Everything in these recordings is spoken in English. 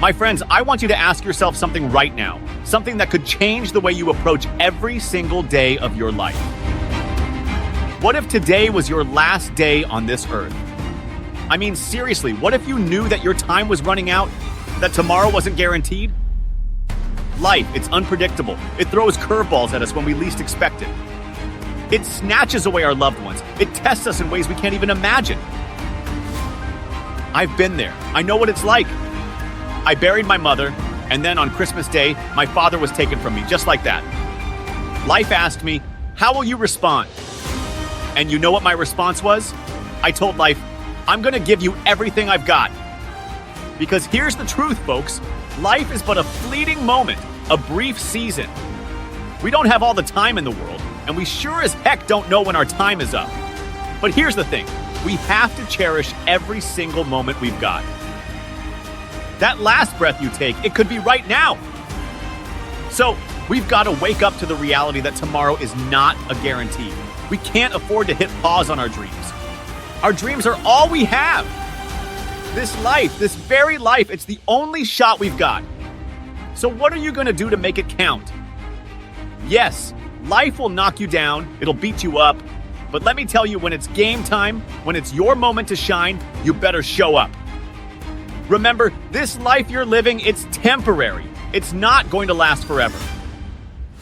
My friends, I want you to ask yourself something right now, something that could change the way you approach every single day of your life. What if today was your last day on this earth? I mean, seriously, what if you knew that your time was running out, that tomorrow wasn't guaranteed? Life, it's unpredictable. It throws curveballs at us when we least expect it. It snatches away our loved ones. It tests us in ways we can't even imagine. I've been there. I know what it's like. I buried my mother, and then on Christmas Day, my father was taken from me, just like that. Life asked me, how will you respond? And you know what my response was? I told life, I'm going to give you everything I've got. Because here's the truth, folks. Life is but a fleeting moment, a brief season. We don't have all the time in the world, and we sure as heck don't know when our time is up. But here's the thing. We have to cherish every single moment we've got. That last breath you take, it could be right now. So we've got to wake up to the reality that tomorrow is not a guarantee. We can't afford to hit pause on our dreams. Our dreams are all we have. This life, this very life, it's the only shot we've got. So what are you going to do to make it count? Yes, life will knock you down, it'll beat you up, but let me tell you, when it's game time, when it's your moment to shine, you better show up. Remember, this life you're living, it's temporary. It's not going to last forever.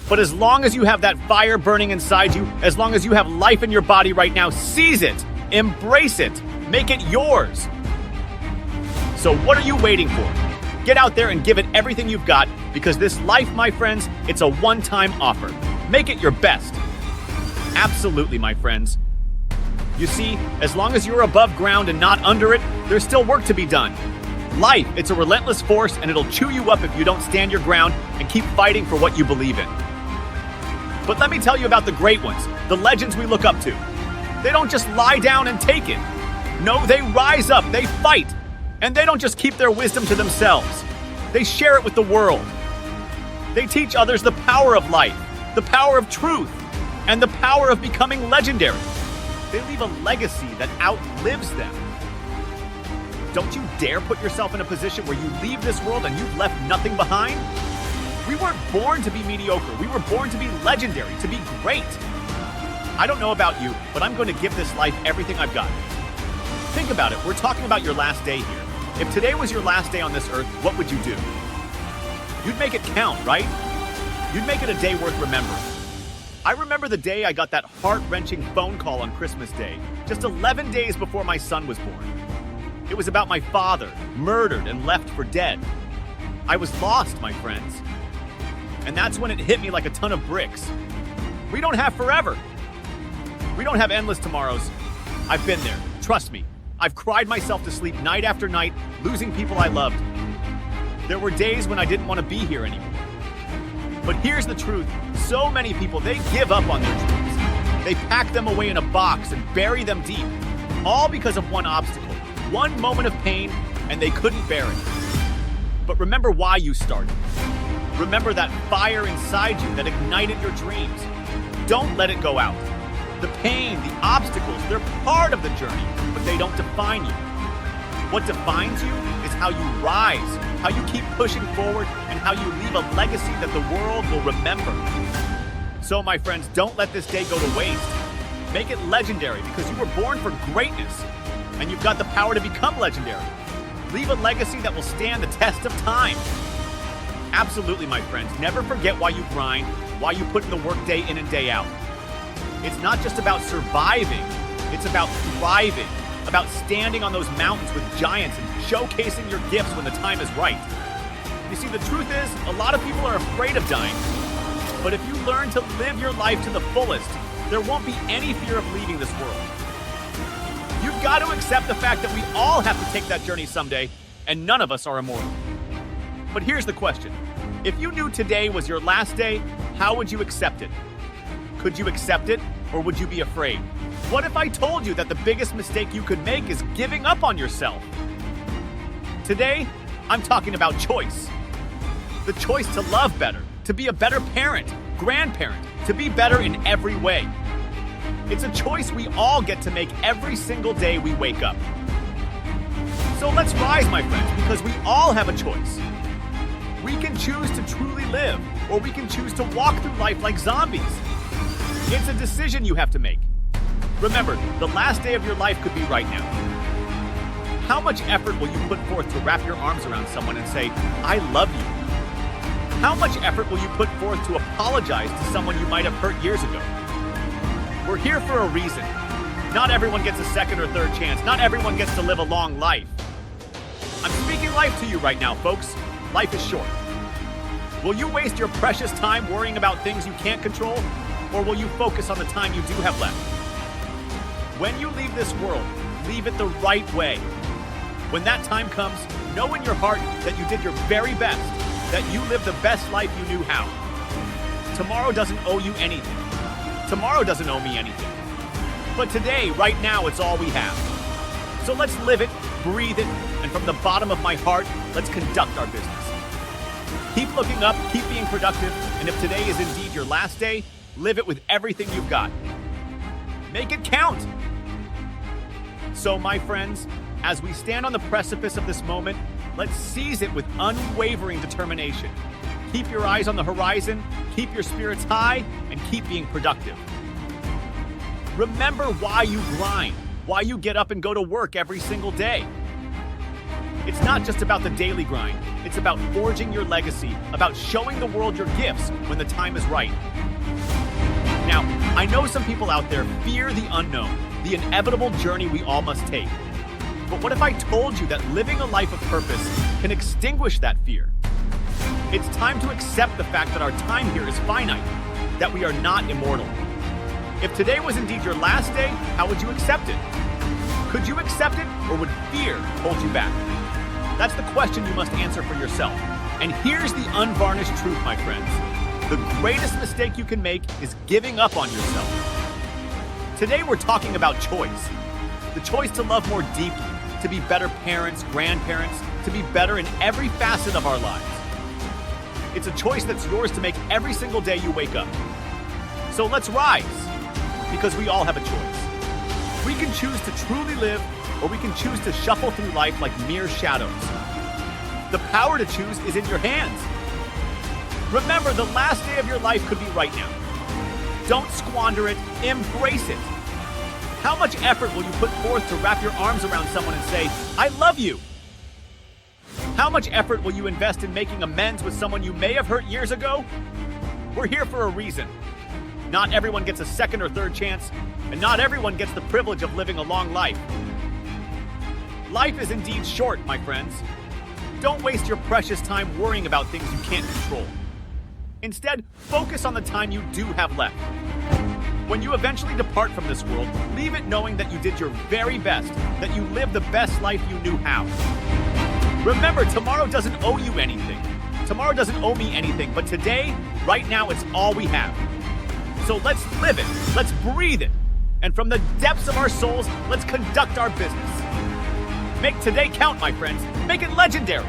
But as long as you have that fire burning inside you, as long as you have life in your body right now, seize it, embrace it, make it yours. So what are you waiting for? Get out there and give it everything you've got, because this life, my friends, it's a one-time offer. Make it your best. Absolutely, my friends. You see, as long as you're above ground and not under it, there's still work to be done. Life, it's a relentless force, and it'll chew you up if you don't stand your ground and keep fighting for what you believe in. But let me tell you about the great ones, the legends we look up to. They don't just lie down and take it. No, they rise up, they fight. And they don't just keep their wisdom to themselves. They share it with the world. They teach others the power of life, the power of truth, and the power of becoming legendary. They leave a legacy that outlives them. Don't you dare put yourself in a position where you leave this world and you've left nothing behind. We weren't born to be mediocre. We were born to be legendary, to be great. I don't know about you, but I'm going to give this life everything I've got. Think about it. We're talking about your last day here. If today was your last day on this earth, what would you do? You'd make it count, right? You'd make it a day worth remembering. I remember the day I got that heart-wrenching phone call on Christmas Day, just 11 days before my son was born. It was about my father, murdered and left for dead. I was lost, my friends. And that's when it hit me like a ton of bricks. We don't have forever. We don't have endless tomorrows. I've been there. Trust me. I've cried myself to sleep night after night, losing people I loved. There were days when I didn't want to be here anymore. But here's the truth. So many people, they give up on their dreams. They pack them away in a box and bury them deep. All because of one obstacle. One moment of pain, and they couldn't bear it. But remember why you started. Remember that fire inside you that ignited your dreams. Don't let it go out. The pain, the obstacles, they're part of the journey, but they don't define you. What defines you is how you rise, how you keep pushing forward, and how you leave a legacy that the world will remember. So, my friends, don't let this day go to waste. Make it legendary, because you were born for greatness. And you've got the power to become legendary. Leave a legacy that will stand the test of time. Absolutely, my friends. Never forget why you grind, why you put in the work day in and day out. It's not just about surviving. It's about thriving, about standing on those mountains with giants and showcasing your gifts when the time is right. You see, the truth is, a lot of people are afraid of dying. But if you learn to live your life to the fullest, there won't be any fear of leaving this world. You've got to accept the fact that we all have to take that journey someday, and none of us are immortal. But here's the question. If you knew today was your last day, how would you accept it? Could you accept it, or would you be afraid? What if I told you that the biggest mistake you could make is giving up on yourself? Today, I'm talking about choice. The choice to love better, to be a better parent, grandparent, to be better in every way. It's a choice we all get to make every single day we wake up. So let's rise, my friends, because we all have a choice. We can choose to truly live, or we can choose to walk through life like zombies. It's a decision you have to make. Remember, the last day of your life could be right now. How much effort will you put forth to wrap your arms around someone and say, I love you? How much effort will you put forth to apologize to someone you might have hurt years ago? We're here for a reason. Not everyone gets a second or third chance. Not everyone gets to live a long life. I'm speaking life to you right now, folks. Life is short. Will you waste your precious time worrying about things you can't control? Or will you focus on the time you do have left? When you leave this world, leave it the right way. When that time comes, know in your heart that you did your very best, that you lived the best life you knew how. Tomorrow doesn't owe you anything. Tomorrow doesn't owe me anything. But today, right now, it's all we have. So let's live it, breathe it, and from the bottom of my heart, let's conduct our business. Keep looking up, keep being productive, and if today is indeed your last day, live it with everything you've got. Make it count. So, my friends, as we stand on the precipice of this moment, let's seize it with unwavering determination. Keep your eyes on the horizon, keep your spirits high, and keep being productive. Remember why you grind, why you get up and go to work every single day. It's not just about the daily grind. It's about forging your legacy, about showing the world your gifts when the time is right. Now, I know some people out there fear the unknown, the inevitable journey we all must take. But what if I told you that living a life of purpose can extinguish that fear? It's time to accept the fact that our time here is finite, that we are not immortal. If today was indeed your last day, how would you accept it? Could you accept it, or would fear hold you back? That's the question you must answer for yourself. And here's the unvarnished truth, my friends. The greatest mistake you can make is giving up on yourself. Today we're talking about choice. The choice to love more deeply, to be better parents, grandparents, to be better in every facet of our lives. It's a choice that's yours to make every single day you wake up. So let's rise, because we all have a choice. We can choose to truly live, or we can choose to shuffle through life like mere shadows. The power to choose is in your hands. Remember, the last day of your life could be right now. Don't squander it, embrace it. How much effort will you put forth to wrap your arms around someone and say, I love you? How much effort will you invest in making amends with someone you may have hurt years ago? We're here for a reason. Not everyone gets a second or third chance, and not everyone gets the privilege of living a long life. Life is indeed short, my friends. Don't waste your precious time worrying about things you can't control. Instead, focus on the time you do have left. When you eventually depart from this world, leave it knowing that you did your very best, that you lived the best life you knew how. Remember, tomorrow doesn't owe you anything. Tomorrow doesn't owe me anything, but today, right now, it's all we have. So let's live it, let's breathe it, and from the depths of our souls, let's conduct our business. Make today count, my friends. Make it legendary.